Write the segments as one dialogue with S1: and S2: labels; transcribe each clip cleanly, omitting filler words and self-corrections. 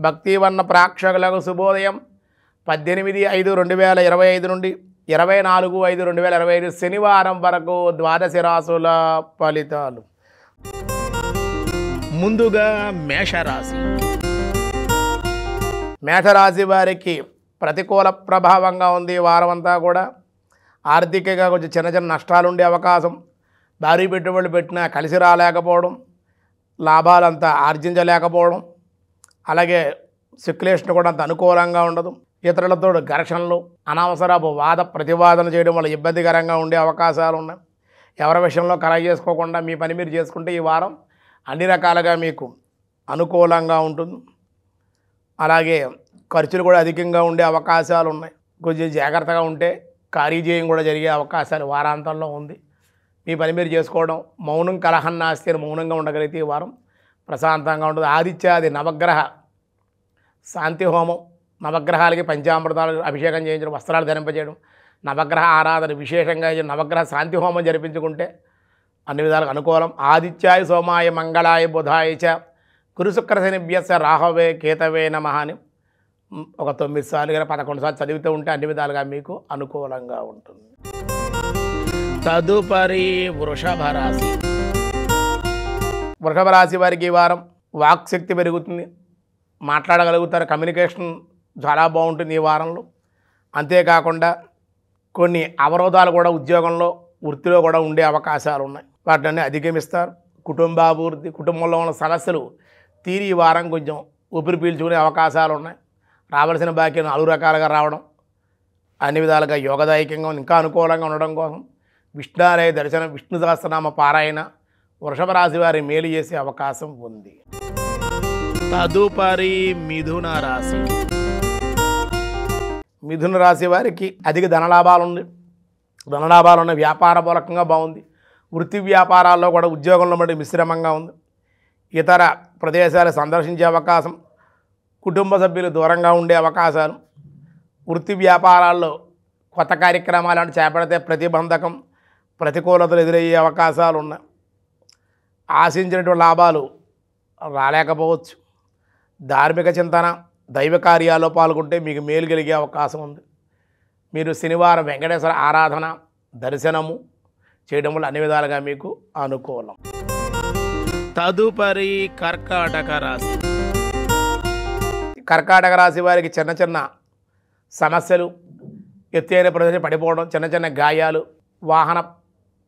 S1: భక్తివన్న ప్రేక్షకులకు శుభోదయం 18/5/2025 నుండి 24/5/2025 శనివారం వరకు ద్వాదశ రాశుల ఫలితాలు. ముందుగా మేషరాశి. మేషరాశి వారికి ప్రతికూల ప్రభావంగా ఉంది. ఈ వారం అంతా కూడా ఆర్థికంగా కొంచెం చిన్న చిన్న నష్టాలు ఉండే అవకాశం, భారీ పెట్టుబడులు పెట్టినా కలిసి రాలేకపోవడం, లాభాలంతా ఆర్జించలేకపోవడం, అలాగే సిక్యులేషన్ కూడా అంత అనుకూలంగా ఉండదు. ఇతరులతో ఘర్షణలు, అనవసరపు వాద ప్రతివాదన చేయడం వల్ల ఇబ్బందికరంగా ఉండే అవకాశాలు ఉన్నాయి. ఎవరి విషయంలో కలగ చేసుకోకుండా మీ పని మీరు చేసుకుంటే ఈ వారం అన్ని రకాలుగా మీకు అనుకూలంగా ఉంటుంది. అలాగే ఖర్చులు కూడా అధికంగా ఉండే అవకాశాలు ఉన్నాయి. కొంచెం జాగ్రత్తగా ఉంటే కార్యజయం కూడా జరిగే అవకాశాలు వారాంతంలో ఉంది. మీ పని మీరు చేసుకోవడం, మౌనం కలహం నాస్తి అని మౌనంగా ఉండగలిగితే ఈ వారం ప్రశాంతంగా ఉంటుంది. ఆదిత్యాది నవగ్రహ శాంతి హోమం, నవగ్రహాలకి పంచామృతాలు అభిషేకం చేయించడం, వస్త్రాలు ధరింపజేయడం, నవగ్రహ ఆరాధన విశేషంగా నవగ్రహ శాంతి హోమం జరిపించుకుంటే అన్ని విధాలుగా అనుకూలం. ఆదిత్యాయ సోమాయ మంగళాయ బుధాయ చ గురు శుక్ర శనిభ్యస్య రాహవే కేతవే నమః అని ఒక 9 సార్లు కానీ 11 సార్లు చదివితూ ఉంటే అన్ని విధాలుగా మీకు అనుకూలంగా ఉంటుంది. తదుపరి వృషభ రాశి. వృషభ రాశి వారికి ఈ వారం వాక్శక్తి పెరుగుతుంది, మాట్లాడగలుగుతారు, కమ్యూనికేషన్ చాలా బాగుంటుంది ఈ వారంలో. అంతేకాకుండా కొన్ని అవరోధాలు కూడా ఉద్యోగంలో, వృత్తిలో కూడా ఉండే అవకాశాలు ఉన్నాయి. వాటిని అధిగమిస్తారు. కుటుంబాభివృద్ధి, కుటుంబంలో ఉన్న సమస్యలు తీరి ఈ వారం కొంచెం ఊపిరి పీల్చుకునే అవకాశాలు ఉన్నాయి. రావాల్సిన బాకీ 4 రకాలుగా రావడం అన్ని విధాలుగా యోగదాయకంగా ఇంకా అనుకూలంగా ఉండడం కోసం విష్ణాలయ దర్శనం, విష్ణు సహస్రనామ పారాయణ వృషభ రాశి వారి మేలు చేసే అవకాశం ఉంది. తదుపరి మిథున రాశి. మిథున రాశి వారికి అధిక ధనలాభాలు ఉన్న వ్యాపార మూలకంగా బాగుంది. వృత్తి వ్యాపారాల్లో కూడా ఉద్యోగంలో బట్టి మిశ్రమంగా ఉంది. ఇతర ప్రదేశాలు సందర్శించే అవకాశం, కుటుంబ సభ్యులు దూరంగా ఉండే అవకాశాలు, వృత్తి వ్యాపారాల్లో కొత్త కార్యక్రమాలను చేపడితే ప్రతిబంధకం, ప్రతికూలతలు ఎదురయ్యే అవకాశాలు ఉన్నాయి. ఆశించినటువంటి లాభాలు రాలేకపోవచ్చు. ధార్మిక చింతన, దైవ కార్యాల్లో పాల్గొంటే మీకు మేలు కలిగే అవకాశం ఉంది. మీరు శనివారం వెంకటేశ్వర ఆరాధన, దర్శనము చేయడం వల్ల అన్ని విధాలుగా మీకు అనుకూలం. తదుపరి కర్కాటక రాశి. కర్కాటక రాశి వారికి చిన్న చిన్న సమస్యలు, ఎత్తైన ప్రదేశం పడిపోవడం, చిన్న చిన్న గాయాలు, వాహన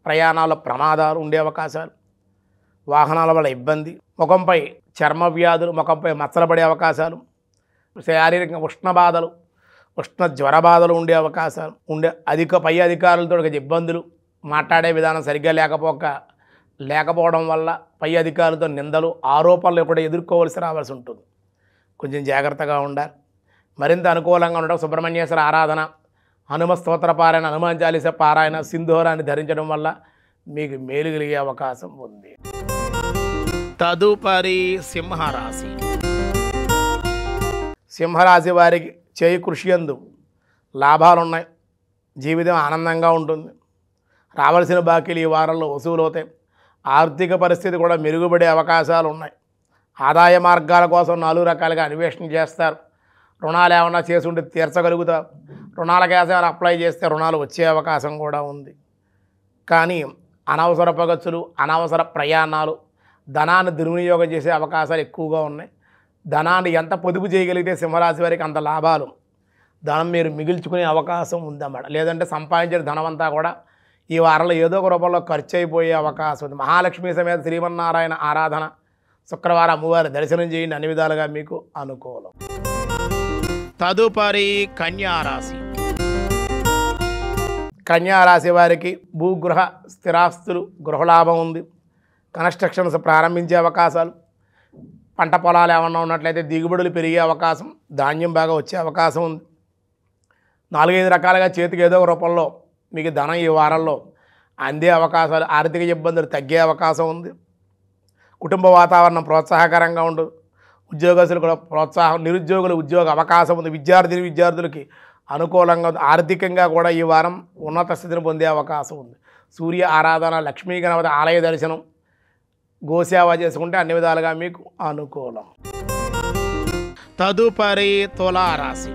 S1: ప్రయాణాల ప్రమాదాలు ఉండే అవకాశాలు, వాహనాల వల్ల ఇబ్బంది, ముఖంపై చర్మ వ్యాధులు, ముఖంపై మచ్చలు పడే అవకాశాలు, శారీరక ఉష్ణ బాధలు, ఉష్ణ జ్వర బాధలు ఉండే అవకాశాలు పై అధికారులతో ఇబ్బందులు, మాట్లాడే విధానం సరిగ్గా లేకపోవడం వల్ల పై అధికారులతో నిందలు, ఆరోపణలు కూడా ఎదుర్కోవలసి రావాల్సి ఉంటుంది. కొంచెం జాగ్రత్తగా ఉండాలి. మరింత అనుకూలంగా ఉండడం సుబ్రహ్మణ్యేశ్వర ఆరాధన, హనుమ స్తోత్ర పారాయణ, హనుమాన్ చాలీస పారాయణ, సింధూరాన్ని ధరించడం వల్ల మీకు మేలు కలిగే అవకాశం ఉంది. తదుపరి సింహరాశి. సింహరాశి వారికి చేయి కృషి యందు లాభాలు ఉన్నాయి. జీవితం ఆనందంగా ఉంటుంది. రావాల్సిన బాకీలు ఈ వారంలో వసూలు అవుతాయి. ఆర్థిక పరిస్థితి కూడా మెరుగుపడే అవకాశాలు ఉన్నాయి. ఆదాయ మార్గాల కోసం 4 రకాలుగా అన్వేషణ చేస్తారు. రుణాలు ఏమన్నా చేసుంటే తీర్చగలుగుతారు. రుణాలకు ఏమైనా అప్లై చేస్తే రుణాలు వచ్చే అవకాశం కూడా ఉంది. కానీ అనవసర పగచ్చులు, అనవసర ప్రయాణాలు, ధనాన్ని దుర్వినియోగం చేసే అవకాశాలు ఎక్కువగా ఉన్నాయి. ధనాన్ని ఎంత పొదుపు చేయగలిగితే సింహరాశి వారికి అంత లాభాలు, ధనం మీరు మిగిల్చుకునే అవకాశం ఉందన్నమాట. లేదంటే సంపాదించిన ధనం అంతా కూడా ఈ వారంలో ఏదో ఒక రూపంలో ఖర్చు అయిపోయే అవకాశం ఉంది. మహాలక్ష్మి సమేత శ్రీమన్నారాయణ ఆరాధన, శుక్రవారం అమ్మవారి దర్శనం చేయండి, అన్ని విధాలుగా మీకు అనుకూలం. తదుపరి కన్యారాశి. కన్యారాశి వారికి భూగృహ స్థిరాస్తులు, గృహలాభం ఉంది. కన్స్ట్రక్షన్స్ ప్రారంభించే అవకాశాలు, పంట పొలాలు ఏమన్నా ఉన్నట్లయితే దిగుబడులు పెరిగే అవకాశం, ధాన్యం బాగా వచ్చే అవకాశం ఉంది. 4-5 రకాలుగా చేతికి ఏదో ఒక రూపంలో మీకు ధనం ఈ వారంలో అందే అవకాశాలు, ఆర్థిక ఇబ్బందులు తగ్గే అవకాశం ఉంది. కుటుంబ వాతావరణం ప్రోత్సాహకరంగా ఉండదు. ఉద్యోగస్తులు కూడా నిరుద్యోగులు ఉద్యోగ అవకాశం ఉంది. విద్యార్థులకి అనుకూలంగా ఉంది. ఆర్థికంగా కూడా ఈ వారం ఉన్నత స్థితిని పొందే అవకాశం ఉంది. సూర్య ఆరాధన, లక్ష్మీ గణపతి ఆలయ దర్శనం, గోసేవ చేసుకుంటే అన్ని విధాలుగా మీకు అనుకూలం. తదుపరి తులారాశి.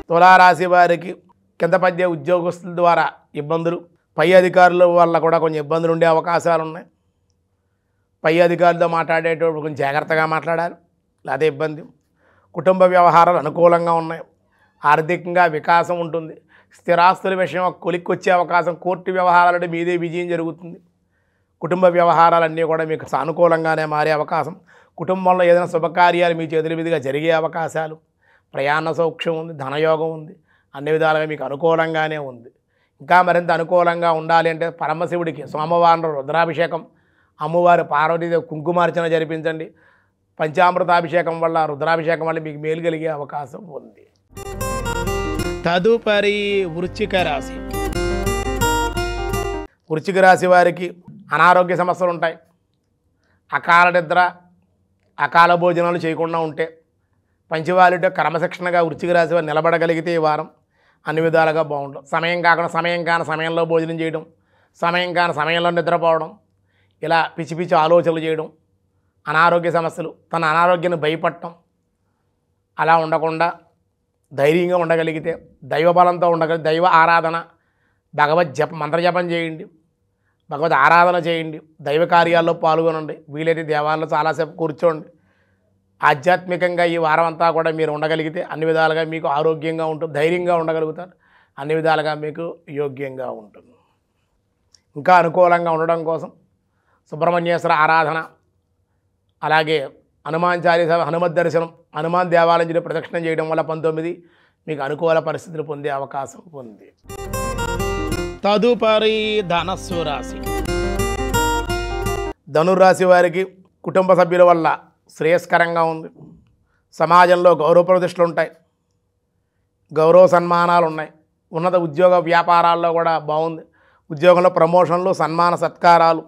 S1: తులారాశి వారికి కింద పద్య ఉద్యోగస్తుల ద్వారా ఇబ్బందులు, పై అధికారుల వల్ల కూడా కొంచెం ఇబ్బందులు ఉండే అవకాశాలు ఉన్నాయి. పై అధికారులతో మాట్లాడేటప్పుడు కొంచెం జాగ్రత్తగా మాట్లాడాలి, లేదా ఇబ్బంది. కుటుంబ వ్యవహారాలు అనుకూలంగా ఉన్నాయి, ఆర్థికంగా వికాసం ఉంటుంది. స్థిరాస్తుల విషయం కొలిక్కి వచ్చే అవకాశం, కోర్టు వ్యవహారాలంటే మీదే విజయం జరుగుతుంది. కుటుంబ వ్యవహారాలన్నీ కూడా మీకు సానుకూలంగానే మారే అవకాశం. కుటుంబంలో ఏదైనా శుభకార్యాలు మీ చేతుల మీదుగా జరిగే అవకాశాలు, ప్రయాణ సౌఖ్యం ఉంది, ధనయోగం ఉంది, అన్ని విధాలుగా మీకు అనుకూలంగానే ఉంది. ఇంకా మరింత అనుకూలంగా ఉండాలి అంటే పరమశివుడికి సోమవారం రుద్రాభిషేకం, అమ్మవారి పార్వతీదేవి కుంకుమార్చన జరిపించండి. పంచామృతాభిషేకం వల్ల, రుద్రాభిషేకం వల్ల మీకు మేలు కలిగే అవకాశం ఉంది. తదుపరి వృశ్చిక రాశి. వృశ్చిక రాశి వారికి అనారోగ్య సమస్యలు ఉంటాయి. అకాల నిద్ర, అకాల భోజనాలు చేయకుండా ఉంటే, పంచవాలితో క్రమశిక్షణగా వృశ్చిక రాశి వారు నిలబడగలిగితే ఈ వారం అన్ని విధాలుగా బాగుంటుంది. సమయం కాకుండా సమయం కాని సమయంలో భోజనం చేయడం, సమయం కాని సమయంలో నిద్రపోవడం, ఇలా పిచ్చి పిచ్చి ఆలోచనలు చేయడం, అనారోగ్య సమస్యలు, తన అనారోగ్యాన్ని భయపడటం, అలా ఉండకుండా ధైర్యంగా ఉండగలిగితే, దైవబలంతో ఉండగలిగి దైవ ఆరాధన, మంత్రజపం చేయండి, భగవద్ ఆరాధన చేయండి, దైవ కార్యాల్లో పాల్గొనండి. వీలైతే దేవాలయంలో చాలాసేపు కూర్చోండి. ఆధ్యాత్మికంగా ఈ వారం అంతా కూడా మీరు ఉండగలిగితే అన్ని విధాలుగా మీకు ఆరోగ్యంగా ఉంటుంది, ధైర్యంగా ఉండగలుగుతారు, అన్ని విధాలుగా మీకు యోగ్యంగా ఉంటుంది. ఇంకా అనుకూలంగా ఉండడం కోసం సుబ్రహ్మణ్యేశ్వర ఆరాధన, అలాగే హనుమాన్ చాలీస, హనుమత్ దర్శనం, హనుమాన్ దేవాలయంలో ప్రదక్షిణం చేయడం వల్ల 19 మీకు అనుకూల పరిస్థితులు పొందే అవకాశం ఉంది. తదుపరి ధనస్సు రాశి. ధనురాశి వారికి కుటుంబ సభ్యుల వల్ల శ్రేయస్కరంగా ఉంది. సమాజంలో గౌరవ ప్రతిష్టలు ఉంటాయి, గౌరవ సన్మానాలు ఉన్నాయి. ఉన్నత ఉద్యోగ వ్యాపారాల్లో కూడా బాగుంది. ఉద్యోగంలో ప్రమోషన్లు, సన్మాన సత్కారాలు,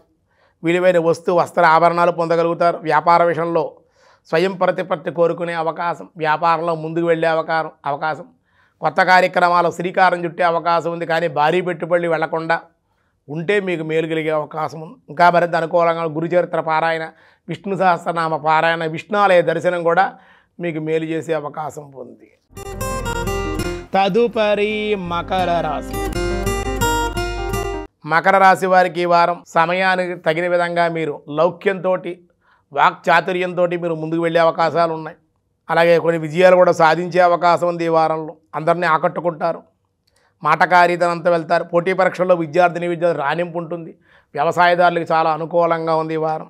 S1: విలువైన వస్త్ర ఆభరణాలు పొందగలుగుతారు. వ్యాపార విషయంలో స్వయం ప్రతిపత్తి కోరుకునే అవకాశం, వ్యాపారంలో ముందుకు వెళ్ళే అవకాశం, కొత్త కార్యక్రమాలు శ్రీకారం చుట్టే అవకాశం ఉంది. కానీ భారీ పెట్టుబడులు వెళ్లకుండా ఉంటే మీకు మేలు కలిగే అవకాశం ఉంది. ఇంకా మరింత అనుకూలంగా గురుచరిత్ర పారాయణ, విష్ణు సహస్రనామ పారాయణ, విష్ణాలయ దర్శనం కూడా మీకు మేలు చేసే అవకాశం ఉంది. తదుపరి మకర రాశి. మకర రాశి వారికి ఈ వారం సమయానికి తగిన విధంగా మీరు లౌక్యంతో, వాక్చాతుర్యంతో మీరు ముందుకు వెళ్ళే అవకాశాలు ఉన్నాయి. అలాగే కొన్ని విజయాలు కూడా సాధించే అవకాశం ఉంది. ఈ వారంలో అందరినీ ఆకట్టుకుంటారు, మాటకారీతనంతో వెళ్తారు. పోటీ పరీక్షల్లో విద్యార్థులు రాణింపు ఉంటుంది. వ్యవసాయదారులకు చాలా అనుకూలంగా ఉంది ఈ వారం.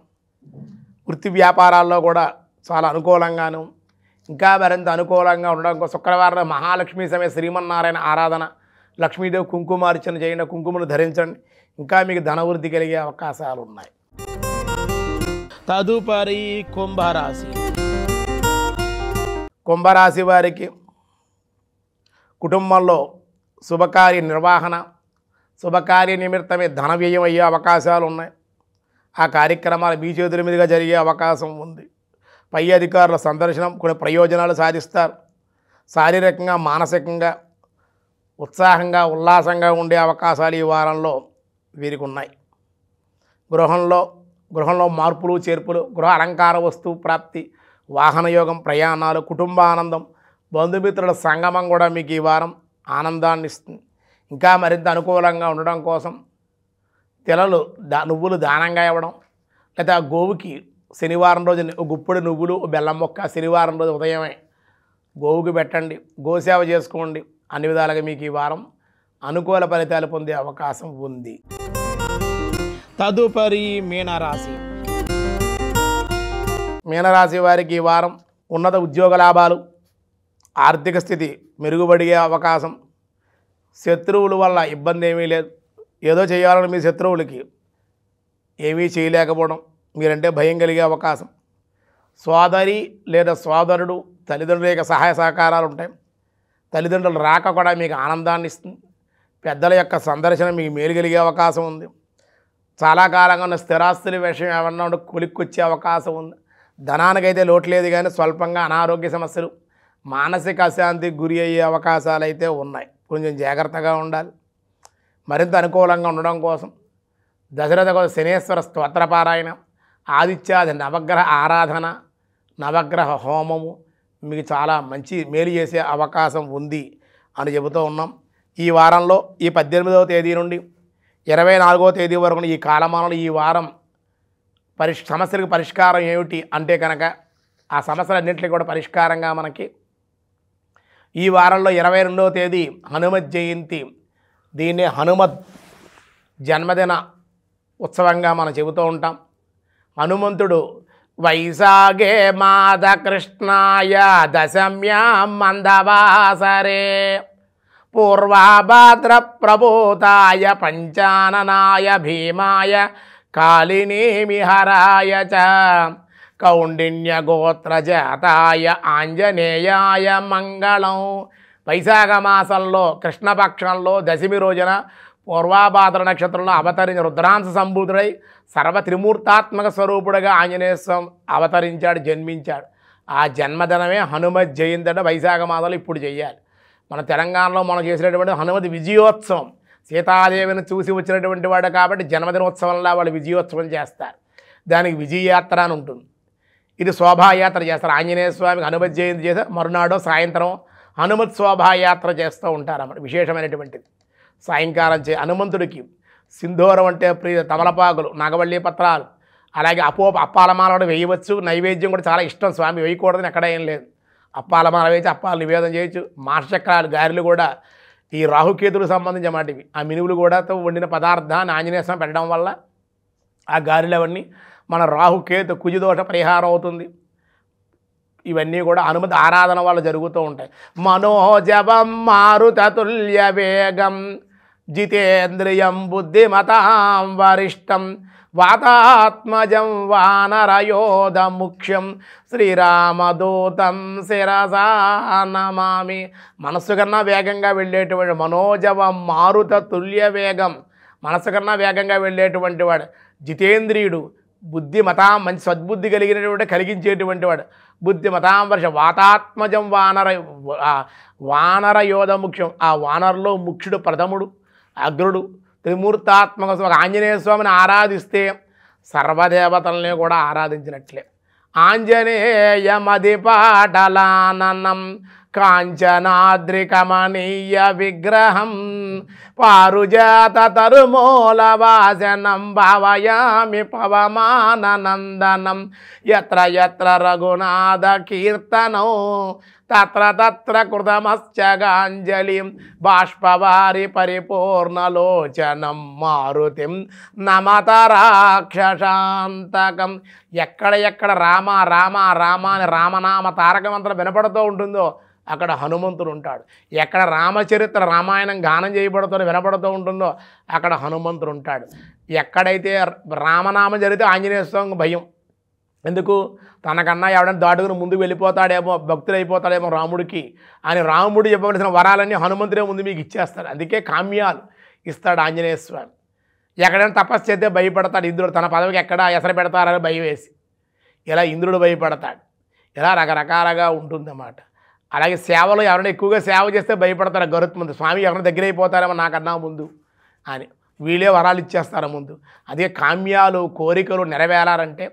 S1: వృత్తి వ్యాపారాల్లో కూడా చాలా అనుకూలంగాను. ఇంకా మరింత అనుకూలంగా ఉండడం కోసం శుక్రవారం మహాలక్ష్మి సమేత శ్రీమన్నారాయణ ఆరాధన, లక్ష్మీదేవి కుంకుమార్చన చేయండి, కుంకుమను ధరించండి. ఇంకా మీకు ధనవృద్ధి కలిగే అవకాశాలు ఉన్నాయి. తదుపరి కుంభరాశి. కుంభరాశి వారికి కుటుంబంలో శుభకార్య నిర్వహణ, శుభకార్య నిమిత్తమే ధన వ్యయం అయ్యే అవకాశాలు ఉన్నాయి. ఆ కార్యక్రమాలు మీ చేతుల మీదుగా జరిగే అవకాశం ఉంది. పై అధికారుల సందర్శనం, కొన్ని ప్రయోజనాలు సాధిస్తారు. శారీరకంగా, మానసికంగా ఉత్సాహంగా, ఉల్లాసంగా ఉండే అవకాశాలు ఈ వారంలో వీరికి ఉన్నాయి. గృహంలో మార్పులు చేర్పులు, గృహ అలంకార వస్తువు ప్రాప్తి, వాహన యోగం, ప్రయాణాలు, కుటుంబ ఆనందం, బంధుమిత్రుల సంగమం కూడా మీకు ఈ వారం ఆనందాన్ని ఇస్తుంది. ఇంకా మరింత అనుకూలంగా ఉండడం కోసం నువ్వులు దానంగా ఇవ్వడం, లేదా గోవుకి శనివారం రోజు గుప్పుడు నువ్వులు, బెల్లం మొక్క శనివారం రోజు ఉదయమే గోవుకి పెట్టండి, గోసేవ చేసుకోండి. అన్ని విధాలుగా మీకు ఈ వారం అనుకూల ఫలితాలు పొందే అవకాశం ఉంది. తదుపరి మీనరాశి. మీనరాశి వారికి ఈ వారం ఉన్నత ఉద్యోగ లాభాలు, ఆర్థిక స్థితి మెరుగుపడే అవకాశం. శత్రువుల వల్ల ఇబ్బంది ఏమీ లేదు. ఏదో చేయాలని మీ శత్రువులకి ఏమీ చేయలేకపోవడం, మీరంటే భయం కలిగే అవకాశం. సోదరి లేదా సోదరుడు, తల్లిదండ్రుల యొక్క సహాయ సహకారాలు ఉంటాయి. తల్లిదండ్రులు రాక కూడా మీకు ఆనందాన్ని ఇస్తుంది. పెద్దల యొక్క సందర్శన మీకు మేలు కలిగే అవకాశం ఉంది. చాలా కాలంగా ఉన్న స్థిరాస్తుల విషయం ఏమన్నా ఉంటే కొలిక్కొచ్చే అవకాశం ఉంది. ధనానికైతే లోటు లేదు, కానీ స్వల్పంగా అనారోగ్య సమస్యలు, మానసిక అశాంతికి గురి అయ్యే అవకాశాలు అయితే ఉన్నాయి. కొంచెం జాగ్రత్తగా ఉండాలి. మరింత అనుకూలంగా ఉండడం కోసం దశరథ శనేశ్వర స్తోత్రపారాయణ, ఆదిత్యాది నవగ్రహ ఆరాధన, నవగ్రహ హోమము మీకు చాలా మంచి మేలు చేసే అవకాశం ఉంది అని చెబుతూ ఉన్నాం. ఈ వారంలో ఈ 18వ తేదీ నుండి 24వ తేదీ వరకు ఈ కాలమానంలో ఈ వారం సమస్యలకు పరిష్కారం ఏమిటి అంటే కనుక ఆ సమస్యలన్నింటినీ కూడా పరిష్కారంగా మనకి ఈ వారంలో 22వ తేదీ హనుమత్ జయంతి, దీన్నే హనుమత్ జన్మదిన ఉత్సవంగా మనం చెబుతూ ఉంటాం. హనుమంతుడు వైశాఖే మాద కృష్ణాయ దశమ్యాం మందవాసరే పూర్వాభాద్ర ప్రభూతాయ పంచాననాయ భీమాయ కాళినీమిహరాయ చ కౌండిన్య గోత్రజాతాయ ఆంజనేయాయ మంగళం. వైశాఖ మాసంలో కృష్ణపక్షంలో దశమి రోజున పూర్వాభాద్ర నక్షత్రంలో అవతరించి రుద్రాంశ సంభూతుడై సర్వ త్రిమూర్తాత్మక స్వరూపుడుగా ఆంజనేయ స్వామి అవతరించాడు, జన్మించాడు. ఆ జన్మదినమే హనుమత్ జయంతి అంటే వైశాఖ మాసంలో ఇప్పుడు చేయాలి. మన తెలంగాణలో మనం చేసినటువంటి హనుమతి విజయోత్సవం, సీతాదేవిని చూసి వచ్చినటువంటి వాడు కాబట్టి జన్మదినోత్సవంలో వాళ్ళు విజయోత్సవం చేస్తారు. దానికి విజయయాత్ర అని ఉంటుంది. ఇది శోభాయాత్ర చేస్తారు. ఆంజనేయ స్వామికి హనుమత్ జయంతి చేస్తే మరునాడో సాయంత్రం హనుమత్ శోభాయాత్ర చేస్తూ ఉంటారన్నమాట. విశేషమైనటువంటిది. సాయంకాలం హనుమంతుడికి సింధూరం అంటే ప్రియ తమలపాకులు, నాగవల్లి పత్రాలు, అలాగే అప్పాలమాల కూడా వేయవచ్చు. నైవేద్యం కూడా చాలా ఇష్టం స్వామి, వేయకూడదని ఎక్కడ ఏం లేదు. అప్పాలమాల వేయచ్చు, అప్పాలు నివేదన చేయొచ్చు. మాషచక్రాలు, గారెలు కూడా ఈ రాహుకేతులకు సంబంధించిన మాటివి. ఆ మినువులు కూడా వండిన పదార్థాన్ని ఆంజనేయ స్వామి పెట్టడం వల్ల ఆ గారెలు అవన్నీ మన రాహుకేతు కుజిదోష పరిహారం అవుతుంది. ఇవన్నీ కూడా హనుమతి ఆరాధన వల్ల జరుగుతూ ఉంటాయి. మనోజవం మారుతతుల్య వేగం జితేంద్రియం బుద్ధిమతాం వరిష్టం వాతాత్మజం వానరయోధ ముఖ్యం శ్రీరామదూతం శిరసా నమామి. మనస్సు కన్నా వేగంగా వెళ్ళేటువంటి మనోజవం మారుత తుల్య వేగం, మనస్సు కన్నా వేగంగా వెళ్ళేటువంటి వాడు జితేంద్రియుడు, బుద్ధిమతాం మంచి సద్బుద్ధి కలిగించేటువంటి వాడు, బుద్ధిమతాం వర్ష వాతాత్మజం వానర యోధ ముఖ్యం. ఆ వానరులో ముఖ్యుడు ప్రథముడు, అగ్రుడు, త్రిమూర్తాత్మక ఆంజనేయ స్వామిని ఆరాధిస్తే సర్వదేవతల్ని కూడా ఆరాధించినట్లే. ఆంజనేయమది పాటలాననం కాంచనాద్రికమణీయ విగ్రహం పారుజాత తరుమూలవాసనం భావయామి పవమాననందనం యత్ర యత్ర రఘునాథ కీర్తనం తత్ర తత్ర కృతమశ్చగాంజలిం బాష్పవారి పరిపూర్ణలోచనం మారుతిం నమత రాక్షసాంతకం. ఎక్కడ ఎక్కడ రామ రామ రామ అని రామనామ తారకమంత్రం వినపడుతూ ఉంటుందో అక్కడ హనుమంతుడు ఉంటాడు. ఎక్కడ రామచరిత్ర రామాయణం గానం చేయబడుతూ వినపడుతూ ఉంటుందో అక్కడ హనుమంతుడు ఉంటాడు. ఎక్కడైతే రామనామం జరిగితే ఆంజనేయ స్వామికి భయం. ఎందుకు? తనకన్నా ఎవడైనా దాటుకుని ముందుకు వెళ్ళిపోతాడేమో, భక్తులు అయిపోతాడేమో రాముడికి అని రాముడు చెప్పవలసిన వరాలన్నీ హనుమంతుడే ముందు మీకు ఇచ్చేస్తాడు. అందుకే కామ్యాలు ఇస్తాడు ఆంజనేయ స్వామి. ఎక్కడైనా తపస్సు చేస్తే భయపడతాడు ఇంద్రుడు, తన పదవికి ఎక్కడ ఎసరు పెడతారని భయం వేసి. ఇలా ఇంద్రుడు భయపడతాడు. ఇలా రకరకాలుగా ఉంటుందన్నమాట. అలాగే సేవలో ఎవరైనా ఎక్కువగా సేవ చేస్తే భయపడతారు గరుత్మంతుడు. స్వామి ఎవరైనా దగ్గర అయిపోతారేమో నాకన్నా ముందు అని వీళ్ళే వరాలు ఇచ్చేస్తారు ముందు. అదే కామ్యాలు కోరికలు నెరవేరాలంటే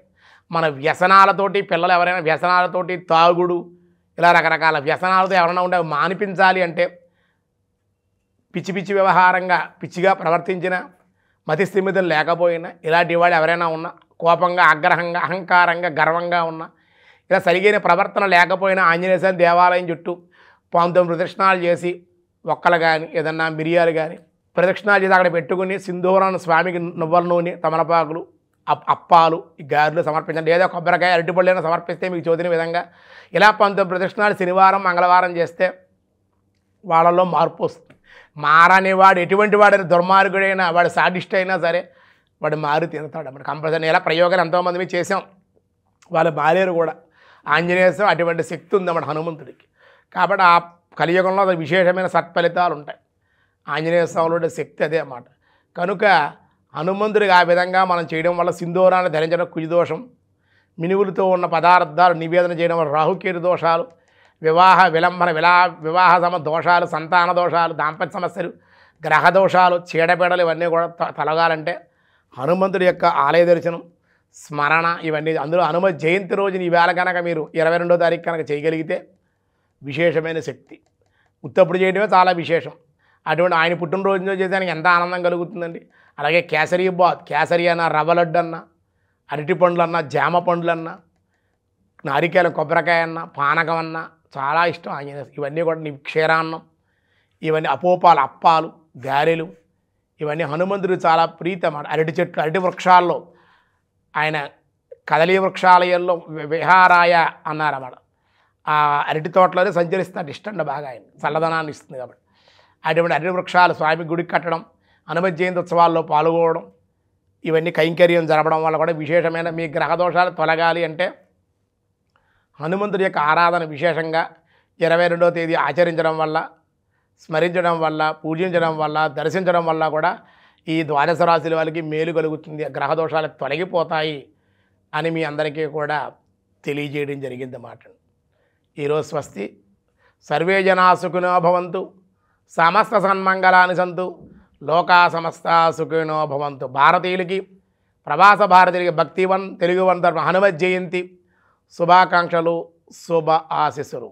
S1: మన వ్యసనాలతోటి, పిల్లలు ఎవరైనా వ్యసనాలతోటి, తాగుడు ఇలా రకరకాల వ్యసనాలతో ఎవరైనా ఉంటే మానిపించాలి అంటే పిచ్చి పిచ్చి వ్యవహారంగా పిచ్చిగా ప్రవర్తించిన, మతిస్థిమితం లేకపోయినా, ఇలాంటి వాడు ఎవరైనా ఉన్నా, కోపంగా ఆగ్రహంగా అహంకారంగా గర్వంగా ఉన్నా, ఇలా సరిగైన ప్రవర్తన లేకపోయినా ఆంజనేయ స్వామి దేవాలయం చుట్టూ 19 ప్రదక్షిణాలు చేసి ఒక్కలు కానీ ఏదన్నా మిరియాలు కానీ ప్రదక్షిణాలు చేసి అక్కడ పెట్టుకుని సింధూరాన్ని స్వామికి నువ్వుల నూనె, తమలపాకులు, అప్పాలు, ఈ గారెలు సమర్పించండి. లేదా కొబ్బరికాయ, అరటిపళ్ళైనా సమర్పిస్తే మీకు చోదిన విధంగా ఇలా 19 ప్రదక్షిణాలు శనివారం మంగళవారం చేస్తే వాళ్ళలో మార్పు వస్తుంది. మారని వాడు ఎటువంటి వాడైనా దుర్మార్గుడైనా, వాడు సాడిస్ట్ అయినా సరే వాడు మారి తిరుగుతాడు అన్నమాట కంపల్సరీ. ఇలా ప్రయోగాలు ఎంతోమంది మేము చేసాం, వాళ్ళు మారేరు కూడా. ఆంజనేయ స్వామి అటువంటి శక్తి ఉందన్నమాట హనుమంతుడికి. కాబట్టి ఆ కలియుగంలో విశేషమైన సత్ఫలితాలు ఉంటాయి. ఆంజనేయ స్వామిలో శక్తి అదే అన్నమాట. కనుక హనుమంతుడికి ఆ విధంగా మనం చేయడం వల్ల సింధూరాన్ని ధరించడం కుజిదోషం, మినువులతో ఉన్న పదార్థాలు నివేదన చేయడం వల్ల రాహుకేతు దోషాలు, వివాహ విలంబన వివాహ దోషాలు, సంతాన దోషాలు, దాంపత్య సమస్యలు, గ్రహ దోషాలు, చీడపీడలు ఇవన్నీ కూడా తొలగాలంటే హనుమంతుడి యొక్క ఆలయ దర్శనం, స్మరణ ఇవన్నీ అందులో హనుమ జయంతి రోజున ఈవేళ కనుక మీరు 22వ తారీఖు కనుక చేయగలిగితే విశేషమైన శక్తి. ఉత్తప్పుడు చేయడమే చాలా విశేషం. అటువంటి ఆయన పుట్టినరోజు చేసేదానికి ఎంత ఆనందం కలుగుతుందండి. అలాగే కేసరి బాత్, కేసరి అన్న, రవ్వ లడ్డు అన్న, అరటి పండ్లు అన్న, జామ పండ్లు అన్న, నారికేల కొబ్బరికాయ అన్న, పానకం అన్న చాలా ఇష్టం ఆయన. ఇవన్నీ కూడా క్షీరాన్నం, ఇవన్నీ అపోపాలు, అప్పాలు, గారెలు ఇవన్నీ హనుమంతుడు చాలా ప్రీతి అన్నమాట. అరటి చెట్లు, అరటి వృక్షాల్లో ఆయన కదలీ వృక్షాలయంలో విహారాయ అన్నారన్నమాట. ఆ అరటి తోటలోనే సంచరిస్తాడు, ఇష్టండి బాగా ఆయన, చల్లదనాన్ని ఇస్తుంది కాబట్టి. అటువంటి అరటి వృక్షాలు స్వామి గుడికి కట్టడం, హనుమ జయంతి ఉత్సవాల్లో పాల్గొనడం, ఇవన్నీ కైంకర్యం జరపడం వల్ల కూడా విశేషమైన మీ గ్రహదోషాలు తొలగాలి అంటే హనుమంతుడి యొక్క ఆరాధన విశేషంగా 22వ తేదీ ఆచరించడం వల్ల, స్మరించడం వల్ల, పూజించడం వల్ల, దర్శించడం వల్ల కూడా ఈ ద్వాదశ రాశుల వాళ్ళకి మేలు కలుగుతుంది, గ్రహదోషాలు తొలగిపోతాయి అని మీ అందరికీ కూడా తెలియజేయడం జరిగిందన్నమాట. ఈరోజు స్వస్తి. సర్వే జనా సుఖినో భవంతు, సమస్త సన్మంగళాని సంతు, లోకా సమస్త సుఖినో భవంతు. భారతీయులకి, ప్రవాస భారతీయులకి భక్తివన్ తెలుగువన్ తరపున హనుమ జయంతి శుభాకాంక్షలు, శుభ ఆశీస్సులు.